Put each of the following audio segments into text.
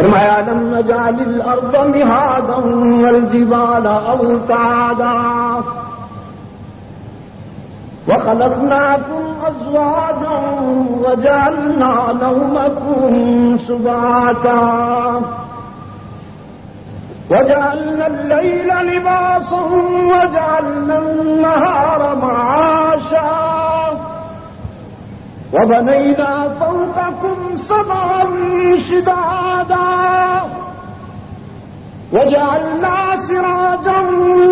فرمایا لم نجعل الارض مهادا والجبال اوتادا وخلقناكم ازواجا وجعلنا نومكم سباتا وجعلنا الليل لباسا وجعلنا النهار معاشا وبنينا فوقكم سبعا شدادا وجعلنا سراجا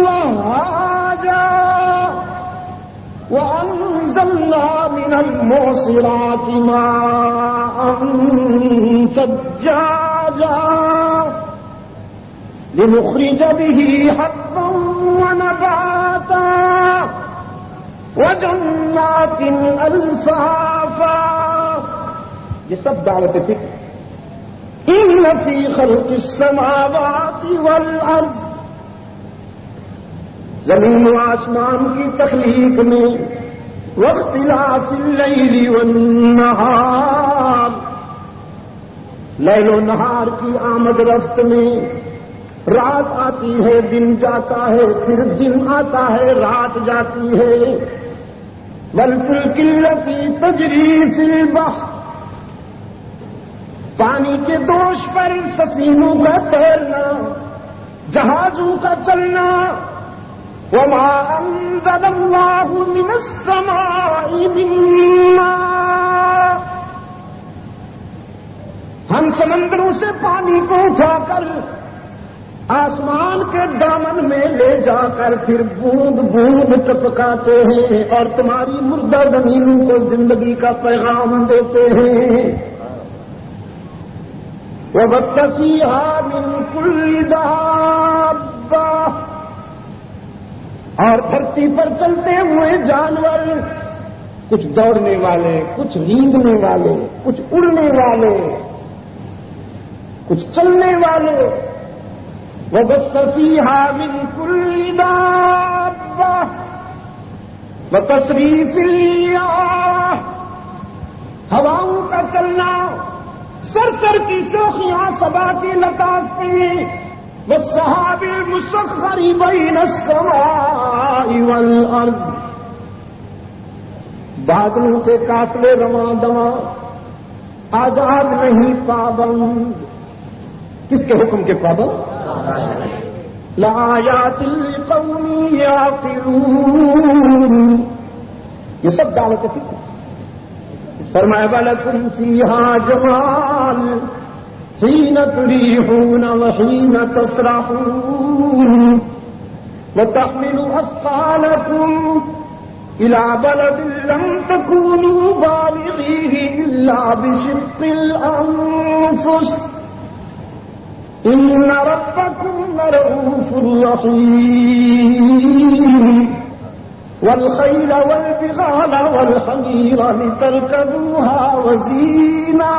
وهاجا وأنزلنا من المعصرات ماء ثجاجا لنخرج به حبا ونباتا وجنات الفافا. یہ سب دعوت فکر. ان فی خلق السماوات والارض، زمین و آسمان کی تخلیق میں، واختلاف اللیل والنہار، لیل و نہار کی آمد رفت میں، رات آتی ہے دن جاتا ہے، پھر دن آتا ہے رات جاتی ہے. والفلک التی تجری فی البحر، پانی کے دوش پر سفینوں کا تیرنا، جہازوں کا چلنا. وما انزل اللہ من السماء من ماء، ہم سمندروں سے پانی کو اٹھا کر آسمان کے دامن میں لے جا کر پھر بوند بوند ٹپکاتے ہیں اور تمہاری مردہ زمینوں کو زندگی کا پیغام دیتے ہیں. وَبَثَّ فِيهَا مِن كُلِّ دَابَّةٍ، اور دھرتی پر چلتے ہوئے جانور، کچھ دوڑنے والے، کچھ رینگنے والے، کچھ اڑنے والے، کچھ چلنے والے. وَبَثَّ فِيهَا مِن كُلِّ دَابَّةٍ وَتَصْرِيفِ الرِّيَاحِ، ہواؤں کا چلنا، سرسر کی شوخیاں، صبا کی لطافیں، وَالسَّحَابِ الْمُسَخَّرِ بَيْنَ السَّمَاءِ وَالْأَرْضِ، بادلوں کے قافلے رواں دواں، آزاد نہیں پابند. کس کے حکم کے پابند؟ لآیات لقوم یعقلون. یہ سب دعوت فکر. فرمایا وَلَكُمْ فِيهَا جَمَالٌ حِينَ تُرِيحُونَ وَحِينَ تَسْرَحُونَ وَتَحْمِلُ أَثْقَالَكُمْ إِلَى بَلَدٍ لَّمْ تَكُونُوا بَالِغِيهِ إِلَّا بِشِقِّ الْأَنفُسِ إِنَّ رَبَّكُمْ لَرَءُوفٌ رَّحِيمٌ. وَالْخَيْلَ وَالْبِغَالَ وَالْحَمِيرَ لِتَرْكَبُوهَا وَزِينَةً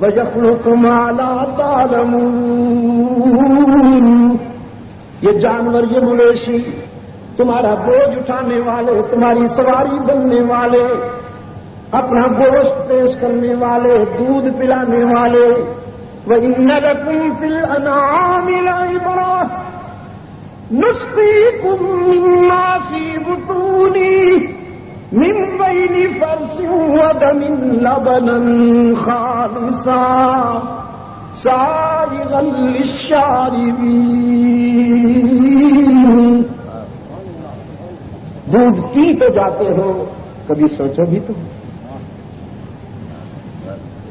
وَيَخْلُقُ مَا لَا تَعْلَمُونَ. یہ جانور، یہ مویشی، تمہارا بوجھ اٹھانے والے، تمہاری سواری بننے والے، اپنا گوشت پیش کرنے والے، دودھ پلانے والے. وَإِنَّ لَكُمْ فِي الْأَنْعَامِ لَعِبْرَةً نُسْقِيكُم مِّمَّا فِي بُطُونِهِ مِن بَيْنِ فَرْثٍ وَدَمٍ لَبَنًا خَالِصًا سَائِغًا لِّلشَّارِبِينَ. دودھ پی تو جاتے ہو، کبھی سوچو بھی تو.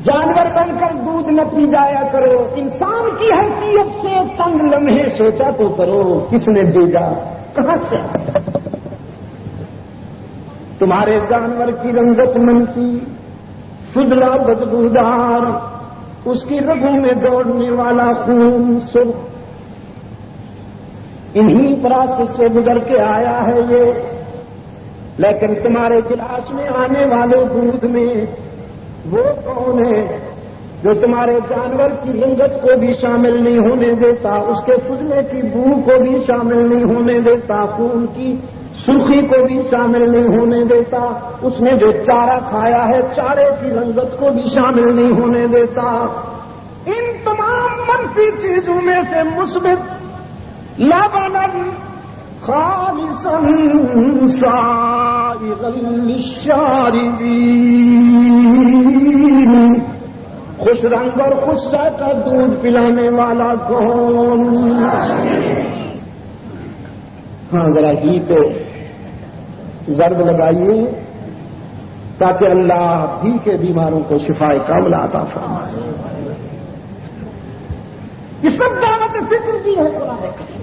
جانور بن کر دودھ نہ پی جایا کرو. انسان کی حیثیت سے چند لمحے سوچا تو کرو، کس نے بھیجا، کہاں سے. تمہارے جانور کی رنگت منفی، فضلہ بدبودار، اس کی رگوں میں دوڑنے والا خون سرخ، انہی پراسس سے گزر کے آیا ہے یہ. لیکن تمہارے گلاس میں آنے والے دودھ میں وہ کون ہے جو تمہارے جانور کی رنگت کو بھی شامل نہیں ہونے دیتا، اس کے فضلے کی بو کو بھی شامل نہیں ہونے دیتا، خون کی سرخی کو بھی شامل نہیں ہونے دیتا، اس نے جو چارہ کھایا ہے چارے کی رنگت کو بھی شامل نہیں ہونے دیتا. ان سی چیزوں میں سے مثبت لبنن خالصا سائغا للشاربین، خوش رنگ اور خوش ذائقہ دودھ پلانے والا کون؟ ہاں ذرا ہی تو ضرب لگائیے تاکہ اللہ بھی کے بیماروں کو شفائے کاملہ عطا فرمائے۔ یہ سب دعوت فکر کی ہے قرآن کریم۔